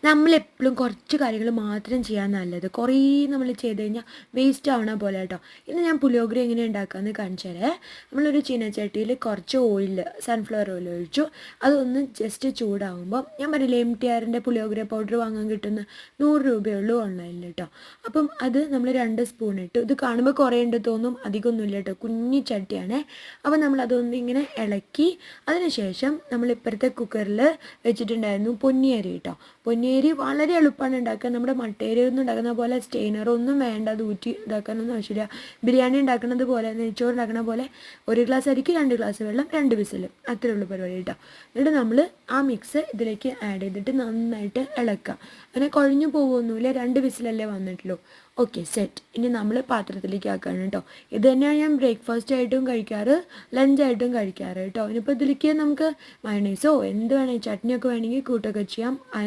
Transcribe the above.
നമ്മളെപ്പോഴും കുറച്ച് കാര്യങ്ങൾ മാത്രം ചെയ്യാൻ നല്ലത്. കുറേ നമ്മൾ ചെയ്ത് കഴിഞ്ഞാൽ വേസ്റ്റ് ആവണ പോലെ കേട്ടോ. ഇന്ന് ഞാൻ പുളിയോഗര എങ്ങനെ ഉണ്ടാക്കാമെന്ന് കാണിച്ചു തരാം. നമ്മളൊരു ചീനച്ചട്ടിയിൽ കുറച്ച് ഓയിൽ, സൺഫ്ലവർ ഓയിൽ ഒഴിച്ചു. അതൊന്ന് ജസ്റ്റ് ചൂടാകുമ്പോൾ ഞാൻ പറയില്ലേ MTRൻ്റെ പുളിയോഗര പൗഡർ വാങ്ങാൻ കിട്ടുന്ന 100 രൂപയുള്ളൂ ഓൺലൈനിൽ കേട്ടോ. അപ്പം അത് നമ്മൾ 2 സ്പൂൺ ഇട്ടു. ഇത് കാണുമ്പോൾ കുറേ ഉണ്ട് തോന്നും, അധികമൊന്നുമില്ല കേട്ടോ, കുഞ്ഞി ചട്ടിയാണേ. അപ്പോൾ നമ്മളതൊന്ന് ഇങ്ങനെ ഇളക്കി അതിനുശേഷം നമ്മൾ ഇപ്പുറത്തെ കുക്കറിൽ വെച്ചിട്ടുണ്ടായിരുന്നു പൊന്നിയരി കേട്ടോ. പൊന്നിയരി വളരെ എളുപ്പമാണ് ഉണ്ടാക്കാൻ. നമ്മുടെ മട്ടേരി ഒന്നും ഉണ്ടാക്കുന്ന പോലെ സ്റ്റെയിനറൊന്നും വേണ്ട, അത് ഊറ്റി ഇതാക്കാനൊന്നും ആവശ്യമില്ല. ബിരിയാണി ഉണ്ടാക്കുന്നത് പോലെ, നെയ്ച്ചോറ് ഉണ്ടാക്കുന്ന പോലെ 1 ഗ്ലാസ് അരിക്ക് 2 ഗ്ലാസ് വെള്ളം, 2 വിസിൽ, അത്രേ ഉള്ളൂ പരിപാടി കേട്ടോ. എന്നിട്ട് നമ്മൾ ആ മിക്സ് ഇതിലേക്ക് ആഡ് ചെയ്തിട്ട് നന്നായിട്ട് ഇളക്കുക. അങ്ങനെ കുഴഞ്ഞു പോകുമൊന്നുമില്ല, 2 വിസിലല്ലേ വന്നിട്ടുള്ളൂ. Okay, set. ഇനി നമ്മൾ പാത്രത്തിലേക്ക് ആക്കുകയാണ് കേട്ടോ. ഇത് തന്നെയാണ് ഞാൻ ബ്രേക്ക്ഫാസ്റ്റ് ആയിട്ടും കഴിക്കാറ്, ലഞ്ചായിട്ടും കഴിക്കാറ് കേട്ടോ. ഇനിയിപ്പോൾ ഇതിലേക്ക് നമുക്ക് മയണൈസോ എന്ത് വേണമെങ്കിൽ ചട്നിയൊക്കെ വേണമെങ്കിൽ കൂട്ടൊക്കെ ചെയ്യാം.